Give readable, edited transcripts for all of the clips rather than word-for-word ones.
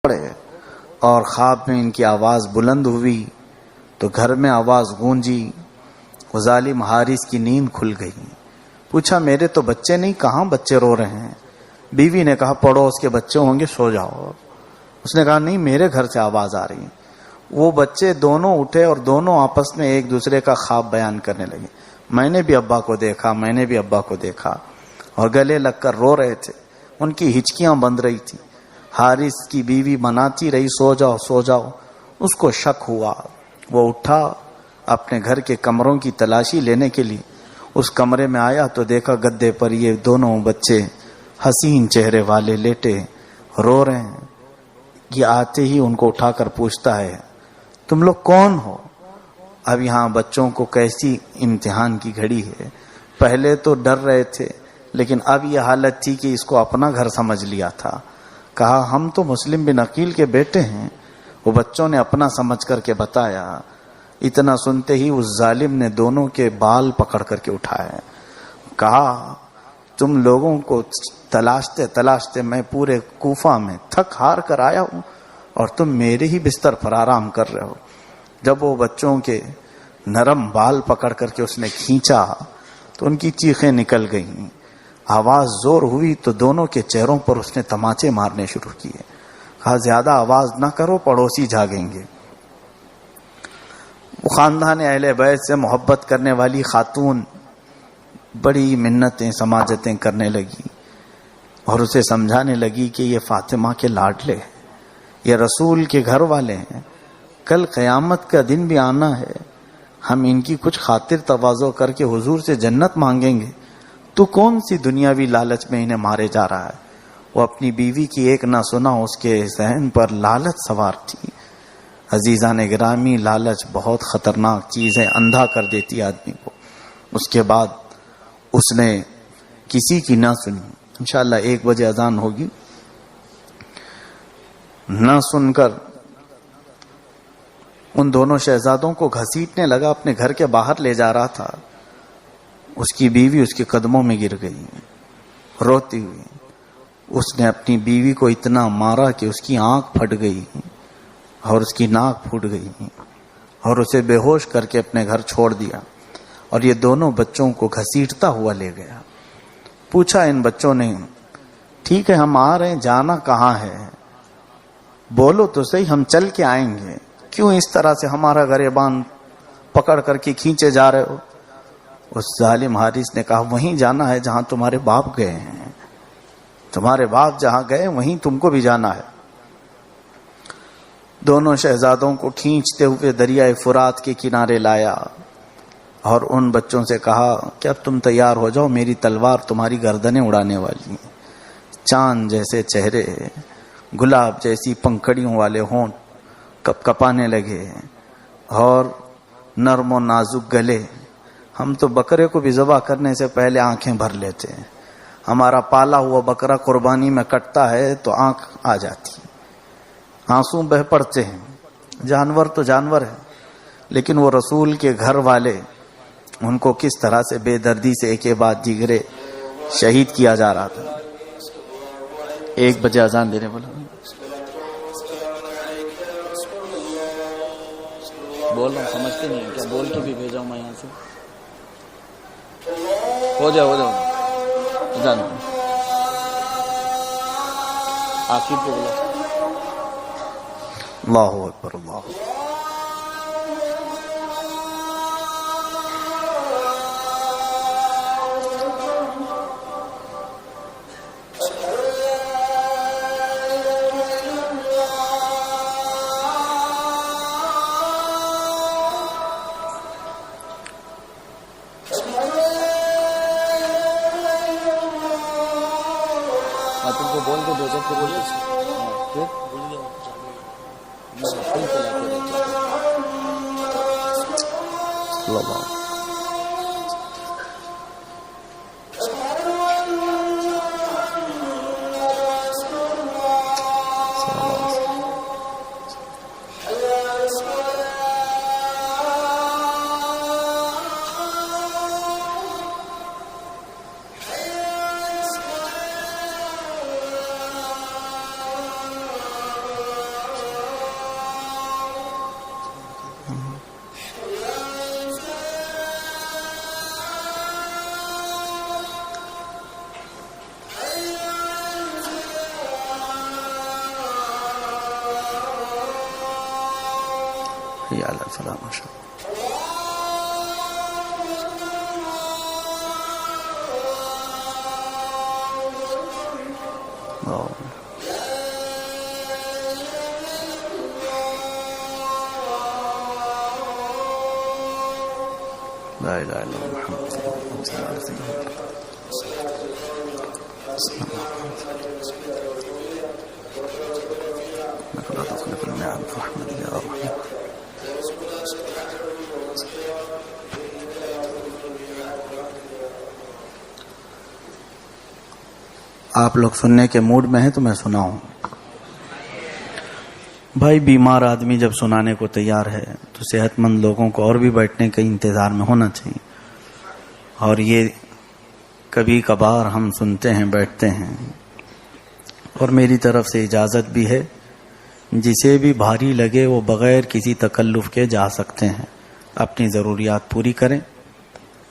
پڑے اور خواب میں ان کی آواز بلند ہوئی تو گھر میں آواز گونجی. وہ ظالم حارث کی نیند کھل گئی. پوچھا میرے تو بچے نہیں, کہاں بچے رو رہے ہیں؟ بیوی نے کہا پڑوس کے بچے ہوں گے, سو جاؤ. اس نے کہا نہیں, میرے گھر سے آواز آ رہی ہے. وہ بچے دونوں اٹھے اور دونوں آپس میں ایک دوسرے کا خواب بیان کرنے لگے. میں نے بھی ابا کو دیکھا, میں نے بھی ابا کو دیکھا, اور گلے لگ کر رو رہے تھے. ان کی ہچکیاں بند رہی تھی. حارث کی بیوی مناتی رہی سو جاؤ سو جاؤ. اس کو شک ہوا. وہ اٹھا, اپنے گھر کے کمروں کی تلاشی لینے کے لیے اس کمرے میں آیا تو دیکھا گدے پر یہ دونوں بچے حسین چہرے والے لیٹے رو رہے ہیں. یہ آتے ہی ان کو اٹھا کر پوچھتا ہے تم لوگ کون ہو؟ اب یہاں بچوں کو کیسی امتحان کی گھڑی ہے. پہلے تو ڈر رہے تھے, لیکن اب یہ حالت تھی کہ اس کو اپنا گھر سمجھ لیا تھا. کہا ہم تو مسلم بن عقیل کے بیٹے ہیں. وہ بچوں نے اپنا سمجھ کر کے بتایا. اتنا سنتے ہی اس ظالم نے دونوں کے بال پکڑ کر کے اٹھایا. کہا تم لوگوں کو تلاشتے تلاشتے میں پورے کوفہ میں تھک ہار کر آیا ہوں اور تم میرے ہی بستر پر آرام کر رہے ہو. جب وہ بچوں کے نرم بال پکڑ کر کے اس نے کھینچا تو ان کی چیخیں نکل گئیں. آواز زور ہوئی تو دونوں کے چہروں پر اس نے تماچے مارنے شروع کیے. کہا زیادہ آواز نہ کرو, پڑوسی جاگیں گے. وہ خاندان اہل بیت سے محبت کرنے والی خاتون بڑی منتیں سماجتیں کرنے لگی اور اسے سمجھانے لگی کہ یہ فاطمہ کے لاڈلے ہیں, یہ رسول کے گھر والے ہیں, کل قیامت کا دن بھی آنا ہے, ہم ان کی کچھ خاطر تواضع کر کے حضور سے جنت مانگیں گے. تو کون سی دنیاوی لالچ میں انہیں مارے جا رہا ہے؟ وہ اپنی بیوی کی ایک نہ سنا اس کے ذہن پر لالچ سوار تھی. عزیزان گرامی, لالچ بہت خطرناک چیز ہے, اندھا کر دیتی آدمی کو. اس کے بعد اس نے کسی کی نہ سنی. انشاءاللہ 1 بجے اذان ہوگی. نہ سن کر ان دونوں شہزادوں کو گھسیٹنے لگا, اپنے گھر کے باہر لے جا رہا تھا. اس کی بیوی اس کے قدموں میں گر گئی روتی ہوئی. اس نے اپنی بیوی کو اتنا مارا کہ اس کی آنکھ پھٹ گئی اور اس کی ناک پھوٹ گئی اور اسے بے ہوش کر کے اپنے گھر چھوڑ دیا. اور یہ دونوں بچوں کو گھسیٹتا ہوا لے گیا. پوچھا ان بچوں نے ٹھیک ہے ہم آ رہے ہیں, جانا کہاں ہے؟ بولو تو صحیح, ہم چل کے آئیں گے. کیوں اس طرح سے ہمارا گریبان پکڑ کر کے کھینچے جا رہے ہو؟ اس ظالم حارث نے کہا وہیں جانا ہے جہاں تمہارے باپ گئے ہیں. تمہارے باپ جہاں گئے وہیں تم کو بھی جانا ہے. دونوں شہزادوں کو کھینچتے ہوئے دریائے فرات کے کنارے لایا اور ان بچوں سے کہا کہ اب تم تیار ہو جاؤ, میری تلوار تمہاری گردنیں اڑانے والی ہیں. چاند جیسے چہرے, گلاب جیسی پنکھڑیوں والے ہونٹ کپ کپانے لگے اور نرم و نازک گلے. ہم تو بکرے کو بھی ذبح کرنے سے پہلے آنکھیں بھر لیتے ہیں. ہمارا پالا ہوا بکرا قربانی میں کٹتا ہے تو آنکھ آ جاتی, آنسو بہ پڑتے ہیں. جانور تو جانور ہے, لیکن وہ رسول کے گھر والے, ان کو کس طرح سے بے دردی سے ایک بعد دیگرے شہید کیا جا رہا تھا. 1 بجے اذان دینے والا. بول رہا ہوں سمجھتے نہیں کیا؟ بول کے بھی بھیجا ہوں میں یہاں سے. ہو جاؤ جان آخر پہ بولا اللہ اکبر اللہ اکبر. تم کو بول کے بھیجا پھر حی علی الفلاح. ماشاء اللہ. لا الہ الا اللہ محمد صلی اللہ علیہ وسلم. آپ لوگ سننے کے موڈ میں ہیں تو میں سناؤں. بھائی بیمار آدمی جب سنانے کو تیار ہے تو صحت مند لوگوں کو اور بھی بیٹھنے کے انتظار میں ہونا چاہیے. اور یہ کبھی کبھار ہم سنتے ہیں بیٹھتے ہیں. اور میری طرف سے اجازت بھی ہے, جسے بھی بھاری لگے وہ بغیر کسی تکلف کے جا سکتے ہیں, اپنی ضروریات پوری کریں.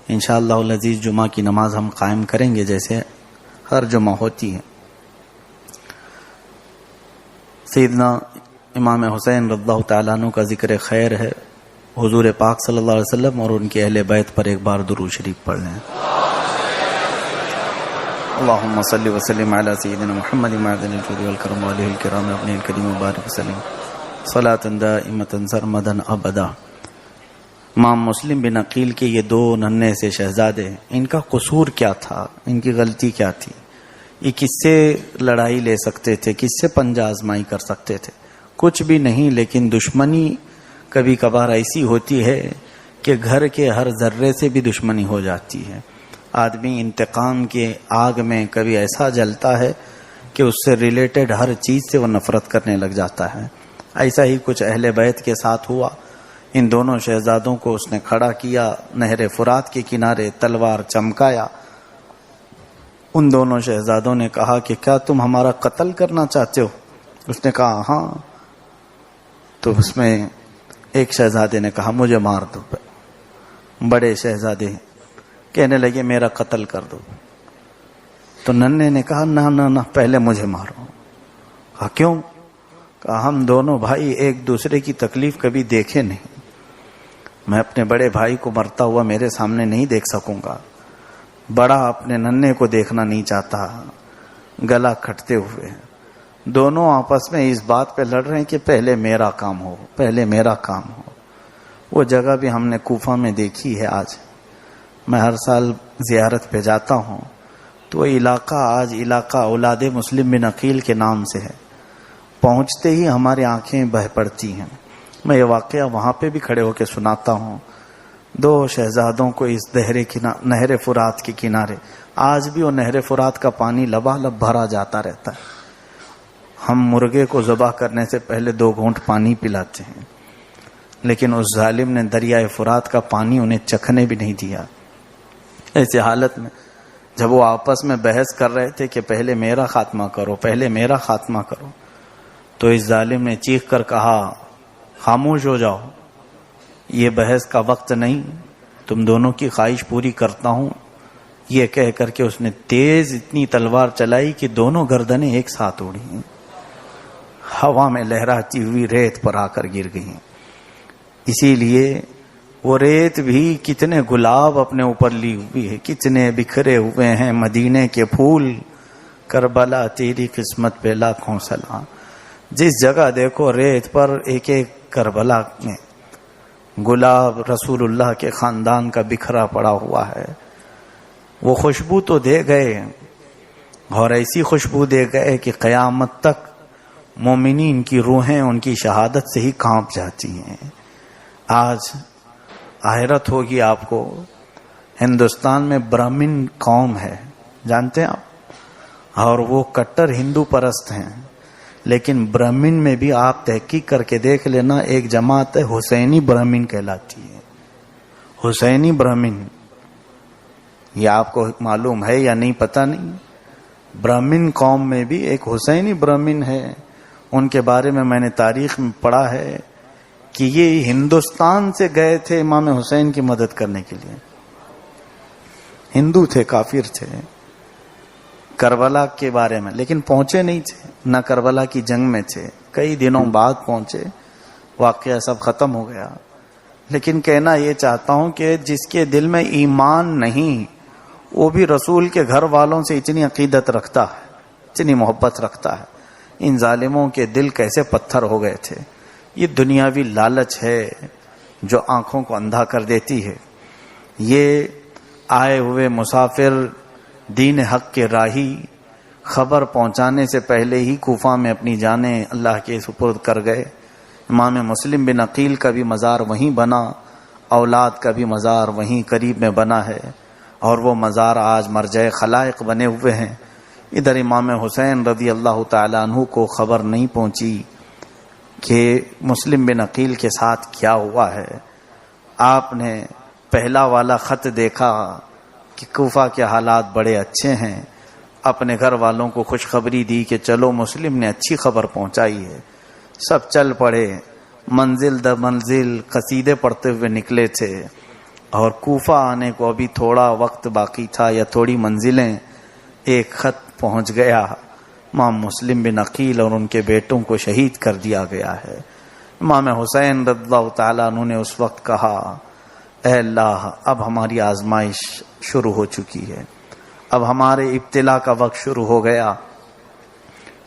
انشاءاللہ العزیز جمعہ کی نماز ہم قائم کریں گے جیسے ہر جمعہ ہوتی ہے. سیدنا امام حسین رضی اللہ تعالیٰ عنہ کا ذکر خیر ہے. حضور پاک صلی اللہ علیہ وسلم اور ان کے اہل بیت پر ایک بار درود شریف پڑھ لیں. اللہم صلی وسلم علی سیدنا محمد معدن الجود والکرم وآلہ الکرام ابن الکریم مبارک وسلم صلاۃ دائمۃ سرمدا ابدا. امام مسلم بن عقیل کے یہ دو ننھے سے شہزادے, ان کا قصور کیا تھا, ان کی غلطی کیا تھی؟ یہ کس سے لڑائی لے سکتے تھے, کس سے پنجہ آزمائی کر سکتے تھے؟ کچھ بھی نہیں. لیکن دشمنی کبھی کبھار ایسی ہوتی ہے کہ گھر کے ہر ذرے سے بھی دشمنی ہو جاتی ہے. آدمی انتقام کے آگ میں کبھی ایسا جلتا ہے کہ اس سے ریلیٹڈ ہر چیز سے وہ نفرت کرنے لگ جاتا ہے. ایسا ہی کچھ اہل بیت کے ساتھ ہوا. ان دونوں شہزادوں کو اس نے کھڑا کیا, نہر فرات کے کنارے تلوار چمکایا. ان دونوں شہزادوں نے کہا کہ کیا تم ہمارا قتل کرنا چاہتے ہو؟ اس نے کہا ہاں. تو اس میں ایک شہزادے نے کہا مجھے مار دو. بڑے شہزادے کہنے لگے میرا قتل کر دو. تو ننھے نے کہا نہ نہ نہ, پہلے مجھے مارو. کہا کیوں؟ کہا ہم دونوں بھائی ایک دوسرے کی تکلیف کبھی دیکھے نہیں. میں اپنے بڑے بھائی کو مرتا ہوا میرے سامنے نہیں دیکھ سکوں گا. بڑا اپنے ننھے کو دیکھنا نہیں چاہتا. گلا کھٹتے ہوئے دونوں آپس میں اس بات پہ لڑ رہے ہیں کہ پہلے میرا کام ہو, پہلے میرا کام ہو. وہ جگہ بھی ہم نے کوفہ میں دیکھی ہے. آج میں ہر سال زیارت پہ جاتا ہوں تو وہ علاقہ آج علاقہ اولاد مسلم بن عقیل کے نام سے ہے. پہنچتے ہی ہماری آنکھیں بہہ پڑتی ہیں. میں یہ واقعہ وہاں پہ بھی کھڑے ہو کے سناتا ہوں. دو شہزادوں کو اس نہر فرات کے کنارے, آج بھی وہ نہر فرات کا پانی لبالب بھرا جاتا رہتا ہے. ہم مرغے کو ذبح کرنے سے پہلے 2 گھونٹ پانی پلاتے ہیں, لیکن اس ظالم نے دریائے فرات کا پانی انہیں چکھنے بھی نہیں دیا. ایسی حالت میں جب وہ آپس میں بحث کر رہے تھے کہ پہلے میرا خاتمہ کرو, پہلے میرا خاتمہ کرو, تو اس ظالم نے چیخ کر کہا خاموش ہو جاؤ, یہ بحث کا وقت نہیں, تم دونوں کی خواہش پوری کرتا ہوں. یہ کہہ کر کے اس نے تیز اتنی تلوار چلائی کہ دونوں گردنیں ایک ساتھ اڑی, ہوا میں لہراتی ہوئی ریت پر آ کر گر گئیں. اسی لیے وہ ریت بھی کتنے گلاب اپنے اوپر لی ہوئی ہے, کتنے بکھرے ہوئے ہیں مدینے کے پھول. کربلا تیری قسمت پہ لاکھوں سلام. جس جگہ دیکھو ریت پر ایک ایک کربلا میں گلاب رسول اللہ کے خاندان کا بکھرا پڑا ہوا ہے. وہ خوشبو تو دے گئے, اور ایسی خوشبو دے گئے کہ قیامت تک مومنین کی روحیں ان کی شہادت سے ہی کانپ جاتی ہیں. آج حیرت ہوگی آپ کو, ہندوستان میں برہمن قوم ہے, جانتے ہیں آپ, اور وہ کٹر ہندو پرست ہیں. لیکن برہمن میں بھی آپ تحقیق کر کے دیکھ لینا, ایک جماعت ہے حسینی برہمن کہلاتی ہے. حسینی برہمن, یہ آپ کو معلوم ہے یا نہیں پتہ نہیں. برہمن قوم میں بھی ایک حسینی برہمن ہے. ان کے بارے میں نے تاریخ میں پڑھا ہے کہ یہ ہندوستان سے گئے تھے امام حسین کی مدد کرنے کے لیے. ہندو تھے, کافر تھے, کربلا کے بارے میں, لیکن پہنچے نہیں تھے, نہ کربلا کی جنگ میں تھے. کئی دنوں بعد پہنچے واقعہ سب ختم ہو گیا. لیکن کہنا یہ چاہتا ہوں کہ جس کے دل میں ایمان نہیں وہ بھی رسول کے گھر والوں سے اتنی عقیدت رکھتا ہے, اتنی محبت رکھتا ہے. ان ظالموں کے دل کیسے پتھر ہو گئے تھے. یہ دنیاوی لالچ ہے جو آنکھوں کو اندھا کر دیتی ہے. یہ آئے ہوئے مسافر دین حق کے راہی خبر پہنچانے سے پہلے ہی کوفہ میں اپنی جانیں اللہ کے سپرد کر گئے. امام مسلم بن عقیل کا بھی مزار وہیں بنا, اولاد کا بھی مزار وہیں قریب میں بنا ہے, اور وہ مزار آج مرجع خلائق بنے ہوئے ہیں. ادھر امام حسین رضی اللہ تعالیٰ عنہ کو خبر نہیں پہنچی کہ مسلم بن عقیل کے ساتھ کیا ہوا ہے. آپ نے پہلا والا خط دیکھا کہ کوفہ کے حالات بڑے اچھے ہیں, اپنے گھر والوں کو خوشخبری دی کہ چلو مسلم نے اچھی خبر پہنچائی ہے. سب چل پڑے, منزل در منزل قصیدے پڑھتے ہوئے نکلے تھے, اور کوفہ آنے کو ابھی تھوڑا وقت باقی تھا یا تھوڑی منزلیں. ایک خط پہنچ گیا, امام مسلم بن عقیل اور ان کے بیٹوں کو شہید کر دیا گیا ہے. امام حسین رضی اللہ تعالیٰ عنہ نے اس وقت کہا, اے اللہ اب ہماری آزمائش شروع ہو چکی ہے, اب ہمارے ابتلا کا وقت شروع ہو گیا.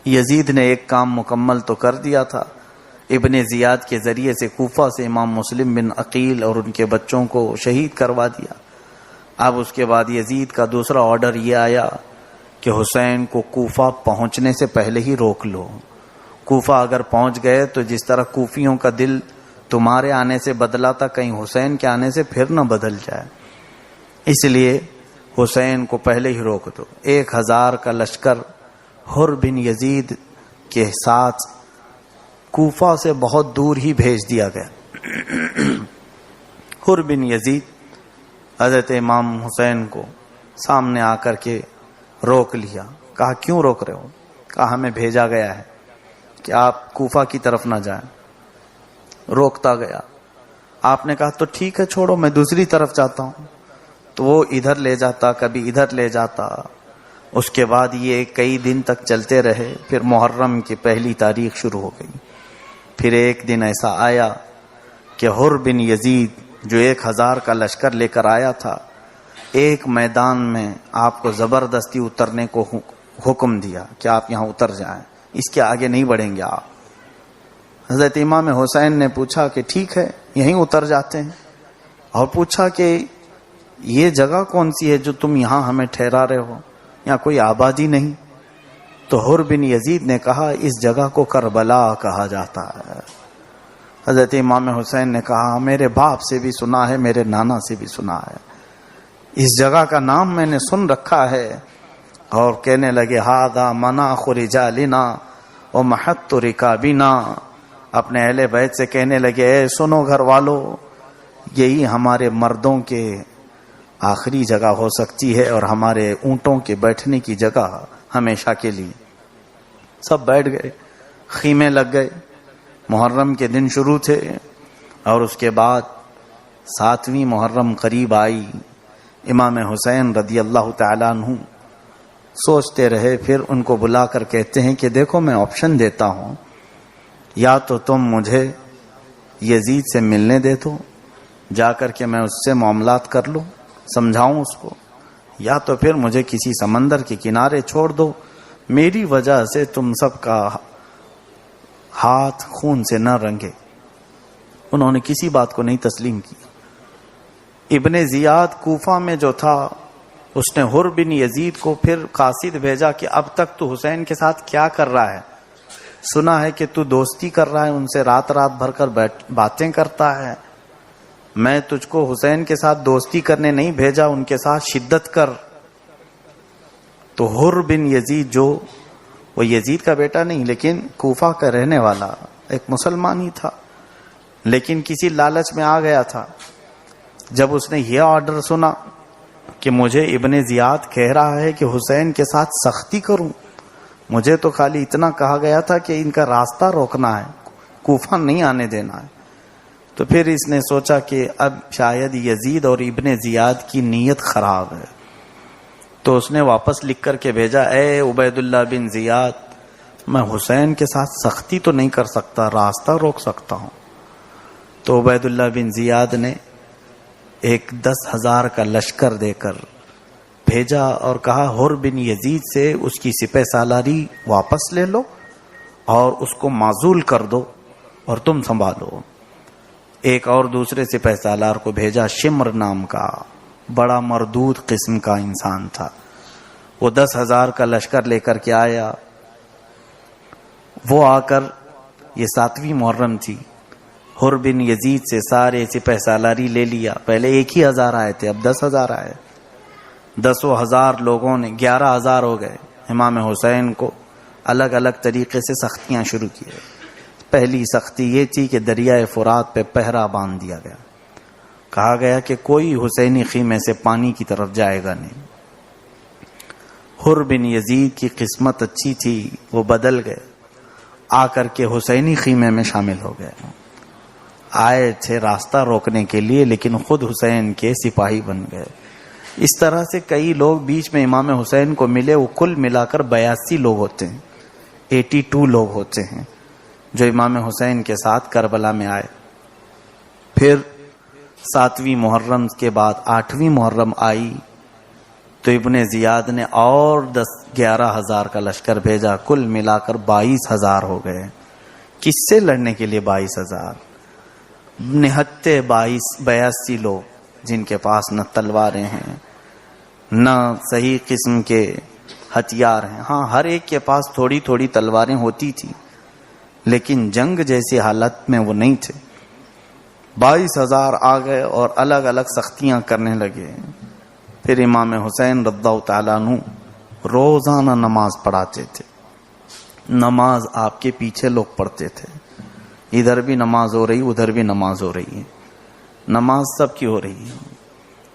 یزید نے ایک کام مکمل تو کر دیا تھا, ابن زیاد کے ذریعے سے کوفہ سے امام مسلم بن عقیل اور ان کے بچوں کو شہید کروا دیا. اب اس کے بعد یزید کا دوسرا آرڈر یہ آیا کہ حسین کو کوفہ پہنچنے سے پہلے ہی روک لو. کوفہ اگر پہنچ گئے تو جس طرح کوفیوں کا دل تمہارے آنے سے بدلا تھا, کہیں حسین کے آنے سے پھر نہ بدل جائے, اس لیے حسین کو پہلے ہی روک دو. 1000 کا لشکر حر بن یزید کے ساتھ کوفہ سے بہت دور ہی بھیج دیا گیا. حر بن یزید حضرت امام حسین کو سامنے آ کر کے روک لیا. کہا کیوں روک رہے ہو؟ کہا ہمیں بھیجا گیا ہے کہ آپ کوفہ کی طرف نہ جائیں. روکتا گیا. آپ نے کہا تو ٹھیک ہے چھوڑو, میں دوسری طرف جاتا ہوں. تو وہ ادھر لے جاتا, کبھی ادھر لے جاتا. اس کے بعد یہ کئی دن تک چلتے رہے. پھر محرم کی پہلی تاریخ شروع ہو گئی. پھر ایک دن ایسا آیا کہ حر بن یزید جو 1000 کا لشکر لے کر آیا تھا, ایک میدان میں آپ کو زبردستی اترنے کو حکم دیا کہ آپ یہاں اتر جائیں, اس کے آگے نہیں بڑھیں گے آپ. حضرت امام حسین نے پوچھا کہ ٹھیک ہے یہیں اتر جاتے ہیں, اور پوچھا کہ یہ جگہ کون سی ہے جو تم یہاں ہمیں ٹھہرا رہے ہو, یہاں کوئی آبادی نہیں. تو حر بن یزید نے کہا اس جگہ کو کربلا کہا جاتا ہے. حضرت امام حسین نے کہا میرے باپ سے بھی سنا ہے, میرے نانا سے بھی سنا ہے, اس جگہ کا نام میں نے سن رکھا ہے. اور کہنے لگے ہاذا مناخ رجالنا ومحط رکابنا. اپنے اہل بیت سے کہنے لگے اے سنو گھر والو, یہی ہمارے مردوں کے آخری جگہ ہو سکتی ہے اور ہمارے اونٹوں کے بیٹھنے کی جگہ ہمیشہ کے لیے. سب بیٹھ گئے, خیمے لگ گئے. محرم کے دن شروع تھے, اور اس کے بعد 7ویں محرم قریب آئی. امام حسین رضی اللہ تعالیٰ عنہ سوچتے رہے. پھر ان کو بلا کر کہتے ہیں کہ دیکھو میں آپشن دیتا ہوں, یا تو تم مجھے یزید سے ملنے دے دو, جا کر کے میں اس سے معاملات کر لوں, سمجھاؤں اس کو, یا تو پھر مجھے کسی سمندر کے کنارے چھوڑ دو, میری وجہ سے تم سب کا ہاتھ خون سے نہ رنگے. انہوں نے کسی بات کو نہیں تسلیم کی. ابن زیاد کوفہ میں جو تھا اس نے حر بن یزید کو پھر قاصد بھیجا کہ اب تک تو حسین کے ساتھ کیا کر رہا ہے, سنا ہے کہ تو دوستی کر رہا ہے, ان سے رات بھر کر باتیں کرتا ہے. میں تجھ کو حسین کے ساتھ دوستی کرنے نہیں بھیجا, ان کے ساتھ شدت کر. تو حر بن یزید جو وہ یزید کا بیٹا نہیں لیکن کوفہ کا رہنے والا ایک مسلمان ہی تھا, لیکن کسی لالچ میں آ گیا تھا. جب اس نے یہ آرڈر سنا کہ مجھے ابن زیاد کہہ رہا ہے کہ حسین کے ساتھ سختی کروں, مجھے تو خالی اتنا کہا گیا تھا کہ ان کا راستہ روکنا ہے, کوفہ نہیں آنے دینا ہے. تو پھر اس نے سوچا کہ اب شاید یزید اور ابن زیاد کی نیت خراب ہے. تو اس نے واپس لکھ کر کے بھیجا اے عبید اللہ بن زیاد, میں حسین کے ساتھ سختی تو نہیں کر سکتا, راستہ روک سکتا ہوں. تو عبید اللہ بن زیاد نے ایک 10,000 کا لشکر دے کر بھیجا اور کہا حر بن یزید سے اس کی سپہ سالاری واپس لے لو اور اس کو معزول کر دو اور تم سنبھالو۔ ایک اور دوسرے سپہ سالار کو بھیجا، شمر نام کا بڑا مردود قسم کا انسان تھا، وہ 10,000 کا لشکر لے کر کے آیا۔ وہ آ کر، یہ 7ویں محرم تھی، حر بن یزید سے سارے سپہ سالاری لے لیا۔ پہلے 1,000 آئے تھے، اب 10,000 آئے۔ 10,000 لوگوں نے 11,000 ہو گئے۔ امام حسین کو الگ الگ طریقے سے سختیاں شروع کی۔ پہلی سختی یہ تھی کہ دریائے فرات پہ پہرا باندھ دیا گیا، کہا گیا کہ کوئی حسینی خیمے سے پانی کی طرف جائے گا نہیں۔ حر بن یزید کی قسمت اچھی تھی، وہ بدل گئے، آ کر کے حسینی خیمے میں شامل ہو گئے۔ آئے تھے راستہ روکنے کے لیے لیکن خود حسین کے سپاہی بن گئے۔ اس طرح سے کئی لوگ بیچ میں امام حسین کو ملے، وہ کل ملا کر 82 لوگ ہوتے ہیں، 82 لوگ ہوتے ہیں جو امام حسین کے ساتھ کربلا میں آئے۔ پھر 7ویں محرم کے بعد 8ویں محرم آئی تو ابن زیاد نے اور 11,000 کا لشکر بھیجا، کل ملا کر 22,000 ہو گئے۔ کس سے لڑنے کے لیے 22,000؟ نہتے 82 لوگ جن کے پاس نہ تلواریں ہیں نہ صحیح قسم کے ہتھیار ہیں۔ ہاں، ہر ایک کے پاس تھوڑی تھوڑی تلواریں ہوتی تھی لیکن جنگ جیسی حالت میں وہ نہیں تھے۔ 22,000 آ گئے اور الگ الگ سختیاں کرنے لگے۔ پھر امام حسین رضی اللہ تعالیٰ عنہ روزانہ نماز پڑھاتے تھے، نماز آپ کے پیچھے لوگ پڑھتے تھے، ادھر بھی نماز ہو رہی ادھر بھی نماز ہو رہی ہے، نماز سب کی ہو رہی ہے۔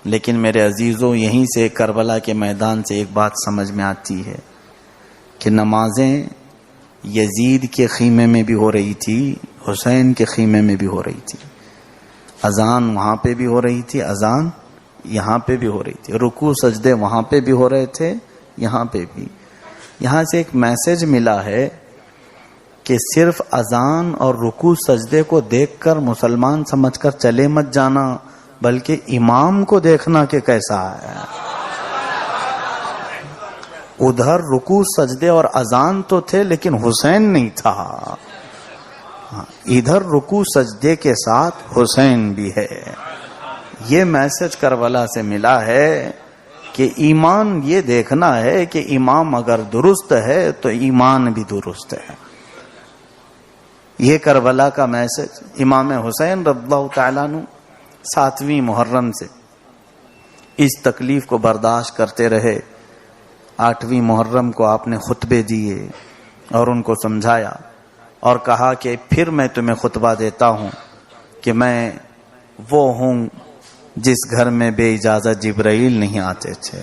لیکن میرے عزیزوں، یہیں سے کربلا کے میدان سے ایک بات سمجھ میں آتی ہے کہ نمازیں یزید کے خیمے میں بھی ہو رہی تھی، حسین کے خیمے میں بھی ہو رہی تھی، اذان وہاں پہ بھی ہو رہی تھی، اذان یہاں پہ بھی ہو رہی تھی، رکوع سجدے وہاں پہ بھی ہو رہے تھے، یہاں پہ بھی۔ یہاں سے ایک میسج ملا ہے کہ صرف اذان اور رکوع سجدے کو دیکھ کر مسلمان سمجھ کر چلے مت جانا، بلکہ امام کو دیکھنا کہ کیسا ہے۔ ادھر رکوع سجدے اور اذان تو تھے لیکن حسین نہیں تھا، ادھر رکوع سجدے کے ساتھ حسین بھی ہے۔ یہ میسج کربلا سے ملا ہے کہ ایمان یہ دیکھنا ہے کہ امام اگر درست ہے تو ایمان بھی درست ہے۔ یہ کربلا کا میسج امام حسین رضی اللہ تعالیٰ عنہ 7ویں محرم سے اس تکلیف کو برداشت کرتے رہے۔ 8ویں محرم کو آپ نے خطبے دیے اور ان کو سمجھایا اور کہا کہ پھر میں تمہیں خطبہ دیتا ہوں کہ میں وہ ہوں جس گھر میں بے اجازت جبرائیل نہیں آتے تھے،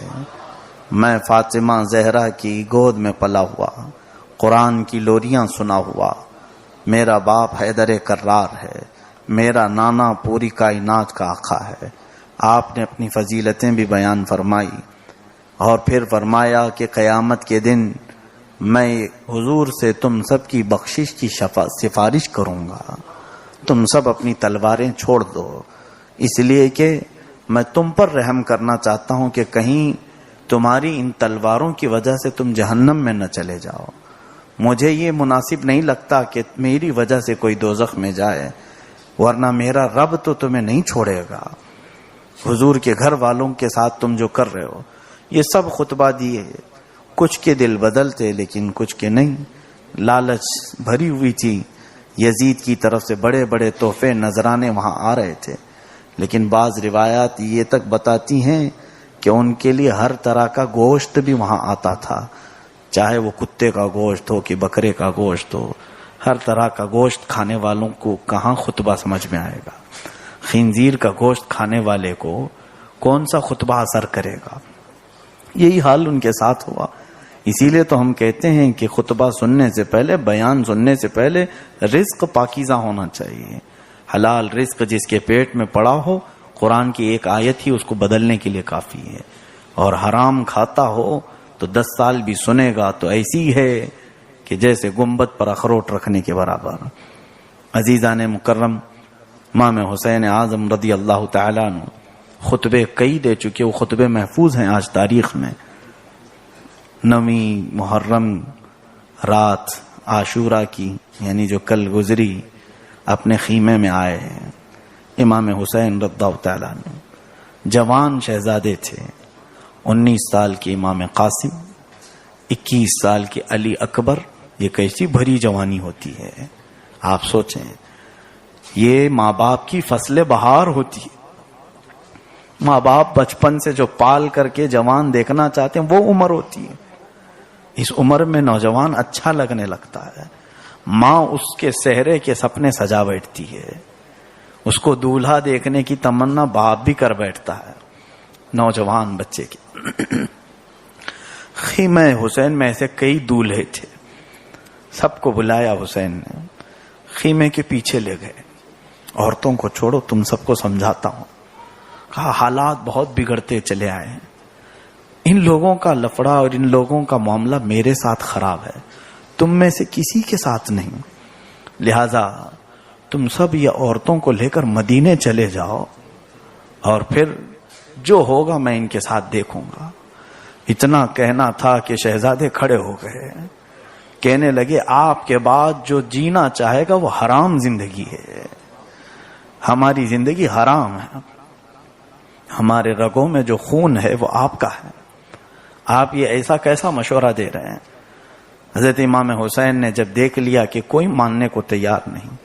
میں فاطمہ زہرا کی گود میں پلا ہوا، قرآن کی لوریاں سنا ہوا، میرا باپ حیدر کرار ہے، میرا نانا پوری کائنات کا آقا ہے۔ آپ نے اپنی فضیلتیں بھی بیان فرمائی اور پھر فرمایا کہ قیامت کے دن میں حضور سے تم سب کی بخشش کی سفارش کروں گا، تم سب اپنی تلواریں چھوڑ دو، اس لیے کہ میں تم پر رحم کرنا چاہتا ہوں کہ کہیں تمہاری ان تلواروں کی وجہ سے تم جہنم میں نہ چلے جاؤ۔ مجھے یہ مناسب نہیں لگتا کہ میری وجہ سے کوئی دوزخ میں جائے، ورنہ میرا رب تو تمہیں نہیں چھوڑے گا۔ حضور کے گھر والوں کے ساتھ تم جو کر رہے ہو، یہ سب خطبہ دیے، کچھ کے دل بدلتے لیکن کچھ کے نہیں۔ لالچ بھری ہوئی تھی، یزید کی طرف سے بڑے بڑے تحفے نذرانے وہاں آ رہے تھے، لیکن بعض روایات یہ تک بتاتی ہیں کہ ان کے لیے ہر طرح کا گوشت بھی وہاں آتا تھا، چاہے وہ کتے کا گوشت ہو کہ بکرے کا گوشت ہو، ہر طرح کا گوشت کھانے والوں کو کہاں خطبہ سمجھ میں آئے گا؟ خنزیر کا گوشت کھانے والے کو کون سا خطبہ اثر کرے گا؟ یہی حال ان کے ساتھ ہوا۔ اسی لیے تو ہم کہتے ہیں کہ خطبہ سننے سے پہلے، بیان سننے سے پہلے رزق پاکیزہ ہونا چاہیے۔ حلال رزق جس کے پیٹ میں پڑا ہو، قرآن کی ایک آیت ہی اس کو بدلنے کے لیے کافی ہے، اور حرام کھاتا ہو تو 10 سال بھی سنے گا تو ایسی ہے کہ جیسے گنبد پر اخروٹ رکھنے کے برابر۔ عزیزان مکرم، امام حسین اعظم رضی اللہ تعالیٰ عنہ خطبے کئی دے چکے، وہ خطبے محفوظ ہیں آج تاریخ میں۔ 9 محرم رات عاشورہ کی، یعنی جو کل گزری، اپنے خیمے میں آئے ہیں امام حسین رضی اللہ تعالیٰ عنہ۔ جوان شہزادے تھے، 19 سال کے امام قاسم، 21 سال کے علی اکبر۔ یہ کیسی بھری جوانی ہوتی ہے، آپ سوچیں، یہ ماں باپ کی فصل بہار ہوتی ہے۔ ماں باپ بچپن سے جو پال کر کے جوان دیکھنا چاہتے ہیں وہ عمر ہوتی ہے۔ اس عمر میں نوجوان اچھا لگنے لگتا ہے، ماں اس کے صحرے کے سپنے سجا بیٹھتی ہے، اس کو دولہا دیکھنے کی تمنا باپ بھی کر بیٹھتا ہے نوجوان بچے کی۔ خیمہ حسین میں ایسے کئی دولہے تھے، سب کو بلایا حسین نے، خیمے کے پیچھے لے گئے۔ عورتوں کو چھوڑو، تم سب کو سمجھاتا ہوں۔ کہا حالات بہت بگڑتے چلے آئے ہیں، ان لوگوں کا لفڑا اور ان لوگوں کا معاملہ میرے ساتھ خراب ہے، تم میں سے کسی کے ساتھ نہیں، لہذا تم سب یہ عورتوں کو لے کر مدینے چلے جاؤ، اور پھر جو ہوگا میں ان کے ساتھ دیکھوں گا۔ اتنا کہنا تھا کہ شہزادے کھڑے ہو گئے، کہنے لگے آپ کے بعد جو جینا چاہے گا وہ حرام زندگی ہے، ہماری زندگی حرام ہے، ہمارے رگوں میں جو خون ہے وہ آپ کا ہے، آپ یہ ایسا کیسا مشورہ دے رہے ہیں؟ حضرت امام حسین نے جب دیکھ لیا کہ کوئی ماننے کو تیار نہیں،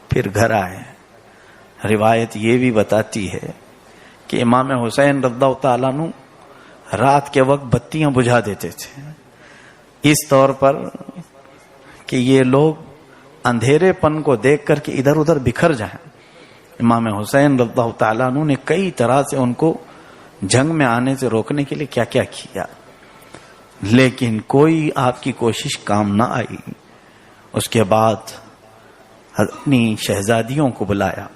پھر گھر آئے۔ روایت یہ بھی بتاتی ہے کہ امام حسین رضی اللہ تعالیٰ عنہ رات کے وقت بتیاں بجھا دیتے تھے، اس طور پر کہ یہ لوگ اندھیرے پن کو دیکھ کر کے ادھر ادھر بکھر جائیں۔ امام حسین رضی اللہ تعالیٰ عنہ نے کئی طرح سے ان کو جنگ میں آنے سے روکنے کے لیے کیا کیا کیا، لیکن کوئی آپ کی کوشش کام نہ آئی۔ اس کے بعد اپنی شہزادیوں کو بلایا،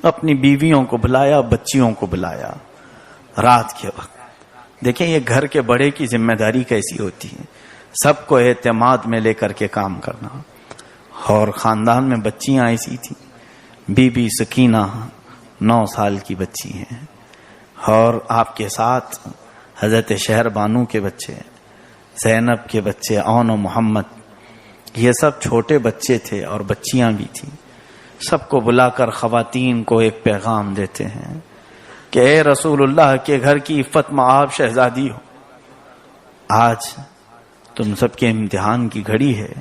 اپنی بیویوں کو بلایا، بچیوں کو بلایا رات کے وقت۔ دیکھیں یہ گھر کے بڑے کی ذمہ داری کیسی ہوتی ہے، سب کو اعتماد میں لے کر کے کام کرنا۔ اور خاندان میں بچیاں ایسی تھیں، بی بی سکینہ 9 سال کی بچی ہیں، اور آپ کے ساتھ حضرت شہر بانو کے بچے، زینب کے بچے، اون و محمد، یہ سب چھوٹے بچے تھے اور بچیاں بھی تھیں۔ سب کو بلا کر خواتین کو ایک پیغام دیتے ہیں کہ اے رسول اللہ کے گھر کی عفت مآب شہزادی ہو، آج تم سب کے امتحان کی گھڑی ہے۔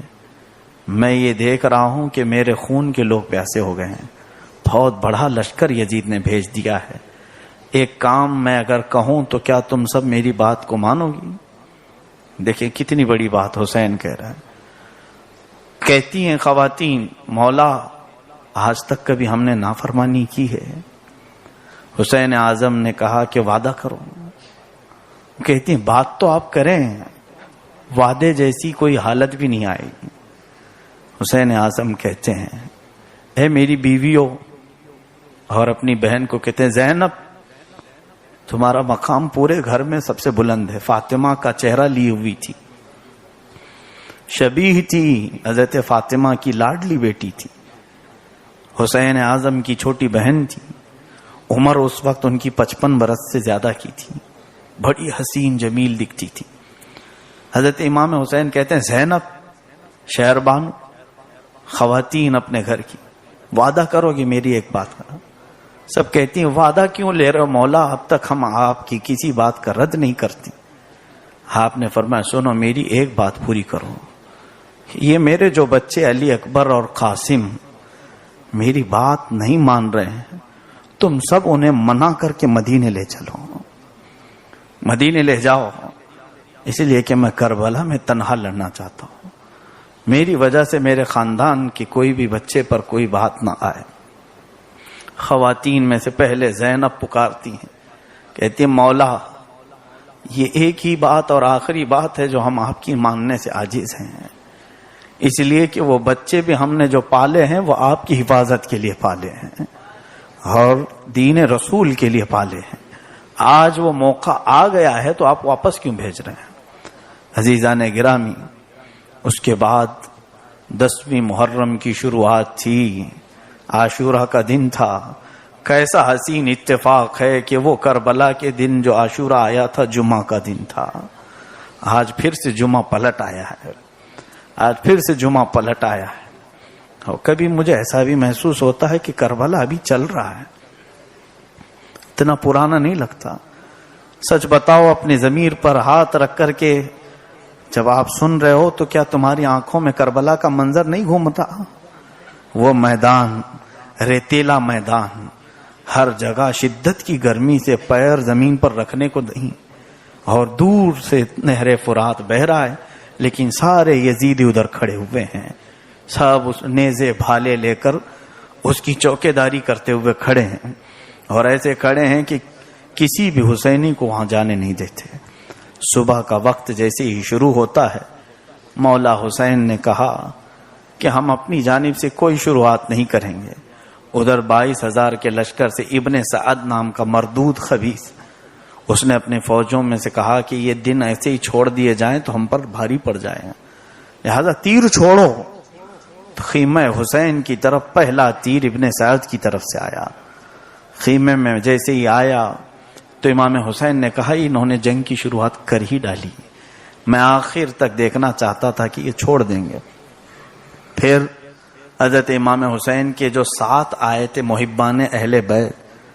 میں یہ دیکھ رہا ہوں کہ میرے خون کے لوگ پیاسے ہو گئے ہیں، بہت بڑا لشکر یزید نے بھیج دیا ہے، ایک کام میں اگر کہوں تو کیا تم سب میری بات کو مانو گی؟ دیکھیں کتنی بڑی بات حسین کہہ رہا ہے۔ کہتی ہیں خواتین مولا آج تک کبھی ہم نے نافرمانی کی ہے؟ حسین اعظم نے کہا کہ وعدہ کرو۔ کہتی ہیں بات تو آپ کریں، وعدے جیسی کوئی حالت بھی نہیں آئے گی۔ حسین اعظم کہتے ہیں اے میری بیویوں، اور اپنی بہن کو کہتے ہیں زینب تمہارا مقام پورے گھر میں سب سے بلند ہے۔ فاطمہ کا چہرہ لی ہوئی تھی، شبیہ تھی، حضرت فاطمہ کی لاڈلی بیٹی تھی، حسین اعظم کی چھوٹی بہن تھی، عمر اس وقت ان کی 55 برس سے زیادہ کی تھی، بڑی حسین جمیل دکھتی تھی۔ حضرت امام حسین کہتے ہیں زینب، شہربانو، خواتین اپنے گھر کی، وعدہ کرو گے میری ایک بات کا؟ سب کہتی ہیں وعدہ کیوں لے رہے ہو مولا، اب تک ہم آپ کی کسی بات کا رد نہیں کرتی۔ آپ نے فرمایا سنو میری ایک بات پوری کرو، یہ میرے جو بچے علی اکبر اور قاسم میری بات نہیں مان رہے ہیں، تم سب انہیں منع کر کے مدینے لے چلو، مدینے لے جاؤ، اس لیے کہ میں کربلا میں تنہا لڑنا چاہتا ہوں، میری وجہ سے میرے خاندان کے کوئی بھی بچے پر کوئی بات نہ آئے۔ خواتین میں سے پہلے زینب پکارتی ہیں، کہتی ہیں مولا یہ ایک ہی بات اور آخری بات ہے جو ہم آپ کی ماننے سے عاجز ہیں، اس لیے کہ وہ بچے بھی ہم نے جو پالے ہیں وہ آپ کی حفاظت کے لیے پالے ہیں اور دین رسول کے لیے پالے ہیں، آج وہ موقع آ گیا ہے تو آپ واپس کیوں بھیج رہے ہیں؟ عزیزان گرامی، اس کے بعد 10ویں محرم کی شروعات تھی، عاشورہ کا دن تھا. کیسا حسین اتفاق ہے کہ وہ کربلا کے دن جو عاشورہ آیا تھا جمعہ کا دن تھا. آج پھر سے جمعہ پلٹ آیا ہے. آج پھر سے جمعہ پلٹ آیا ہے. اور کبھی مجھے ایسا بھی محسوس ہوتا ہے کہ کربلا ابھی چل رہا ہے, اتنا پرانا نہیں لگتا. سچ بتاؤ, اپنی ضمیر پر ہاتھ رکھ کر کے جب آپ سن رہے ہو تو کیا تمہاری آنکھوں میں کربلا کا منظر نہیں گھومتا؟ وہ میدان, ریتیلا میدان, ہر جگہ شدت کی گرمی سے پیر زمین پر رکھنے کو نہیں, اور دور سے نہر فرات بہہ رہا ہے, لیکن سارے یزیدی ادھر کھڑے ہوئے ہیں, سب اس نیزے بھالے لے کر اس کی چوکیداری کرتے ہوئے کھڑے ہیں, اور ایسے کھڑے ہیں کہ کسی بھی حسینی کو وہاں جانے نہیں دیتے. صبح کا وقت جیسے ہی شروع ہوتا ہے, مولا حسین نے کہا کہ ہم اپنی جانب سے کوئی شروعات نہیں کریں گے. ادھر 22,000 کے لشکر سے ابن سعد نام کا مردود خبیث, اس نے اپنے فوجوں میں سے کہا کہ یہ دن ایسے ہی چھوڑ دیے جائیں تو ہم پر بھاری پڑ جائیں, لہذا تیر چھوڑو. خیمہ حسین کی طرف پہلا تیر ابن سعد کی طرف سے آیا. خیمے میں جیسے ہی آیا تو امام حسین نے کہا انہوں نے جنگ کی شروعات کر ہی ڈالی, میں آخر تک دیکھنا چاہتا تھا کہ یہ چھوڑ دیں گے. پھر حضرت امام حسین کے جو 7 آئے تھے محبان اہل بیت,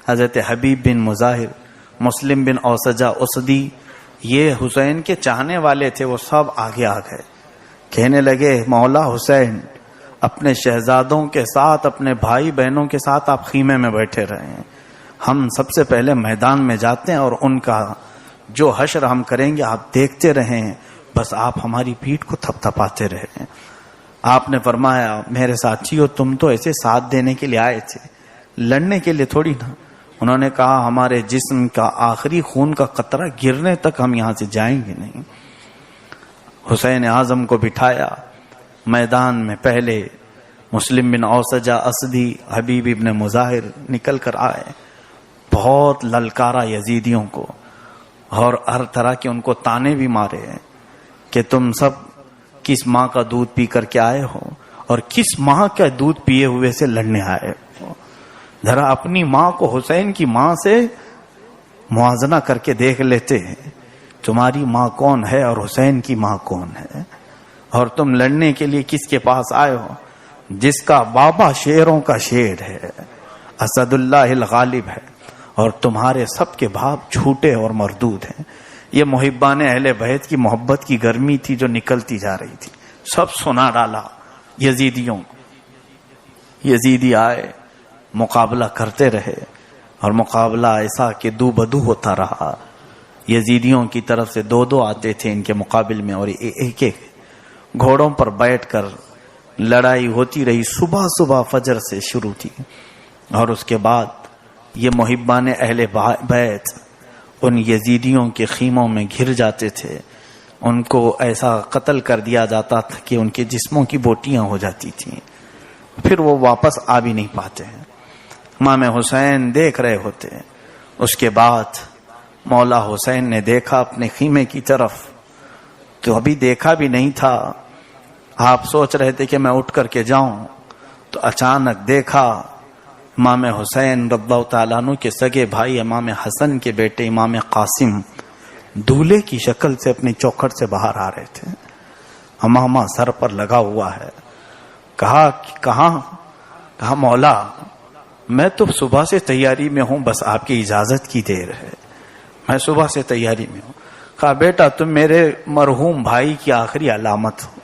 حضرت حبیب بن مظاہر, مسلم بن اوسجہ اسدی, یہ حسین کے چاہنے والے تھے, وہ سب آگے آ گئے. کہنے لگے مولا حسین اپنے شہزادوں کے ساتھ, اپنے بھائی بہنوں کے ساتھ آپ خیمے میں بیٹھے رہے ہیں, ہم سب سے پہلے میدان میں جاتے ہیں اور ان کا جو حشر ہم کریں گے آپ دیکھتے رہیں, بس آپ ہماری پیٹھ کو تھپ تھپاتے رہیں. آپ نے فرمایا میرے ساتھیو تم تو ایسے ساتھ دینے کے لیے آئے تھے, لڑنے کے لیے تھوڑی نا. انہوں نے کہا ہمارے جسم کا آخری خون کا قطرہ گرنے تک ہم یہاں سے جائیں گے نہیں. حسین اعظم کو بٹھایا میدان میں. پہلے مسلم بن اوسجہ اسدی, حبیب ابن مظاہر نکل کر آئے, بہت للکارا یزیدیوں کو, اور ہر طرح کے ان کو تانے بھی مارے کہ تم سب کس ماں کا دودھ پی کر کے آئے ہو اور کس ماں کا دودھ پیے ہوئے سے لڑنے آئے ہو. ذرا اپنی ماں کو حسین کی ماں سے موازنہ کر کے دیکھ لیتے ہیں, تمہاری ماں کون ہے اور حسین کی ماں کون ہے, اور تم لڑنے کے لیے کس کے پاس آئے ہو جس کا بابا شیروں کا شیر ہے, اسد اللہ الغالب ہے, اور تمہارے سب کے باپ جھوٹے اور مردود ہیں. یہ محبان اہل بیت کی محبت کی گرمی تھی جو نکلتی جا رہی تھی. سب سنا ڈالا یزیدیوں کو. یزیدی آئے, مقابلہ کرتے رہے, اور مقابلہ ایسا کہ دو بدو ہوتا رہا. یزیدیوں کی طرف سے 2 آتے تھے ان کے مقابل میں, اور ایک ایک گھوڑوں پر بیٹھ کر لڑائی ہوتی رہی. صبح صبح فجر سے شروع تھی, اور اس کے بعد یہ محبان اہل بیت ان یزیدیوں کے خیموں میں گھر جاتے تھے. ان کو ایسا قتل کر دیا جاتا تھا کہ ان کے جسموں کی بوٹیاں ہو جاتی تھیں, پھر وہ واپس آ بھی نہیں پاتے. امام حسین دیکھ رہے ہوتے. اس کے بعد مولا حسین نے دیکھا اپنے خیمے کی طرف, تو ابھی دیکھا بھی نہیں تھا. آپ سوچ رہے تھے کہ میں اٹھ کر کے جاؤں, تو اچانک دیکھا امام حسین رضی اللہ تعالیٰ عنہ کے سگے بھائی امام حسن کے بیٹے امام قاسم دولہے کی شکل سے اپنی چوکھٹ سے باہر آ رہے تھے. امامہ سر پر لگا ہوا ہے. کہا کہاں؟ کہا مولا میں تو صبح سے تیاری میں ہوں, بس آپ کی اجازت کی دیر ہے, میں صبح سے تیاری میں ہوں. کہا بیٹا تم میرے مرحوم بھائی کی آخری علامت ہو,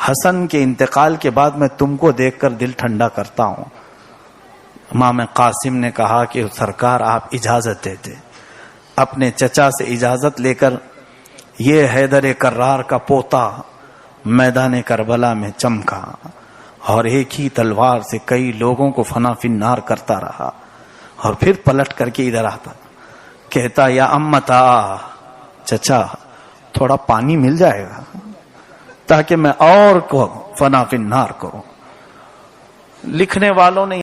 حسن کے انتقال کے بعد میں تم کو دیکھ کر دل ٹھنڈا کرتا ہوں. امام قاسم نے کہا کہ سرکار آپ اجازت دیتے. اپنے چچا سے اجازت لے کر یہ حیدر کرار کا پوتا میدان کربلا میں چمکا, اور ایک ہی تلوار سے کئی لوگوں کو فنا فی النار کرتا رہا, اور پھر پلٹ کر کے ادھر آتا, کہتا یا امتا, چچا تھوڑا پانی مل جائے گا تاکہ میں اور کو فنا فی النار کروں. لکھنے والوں نے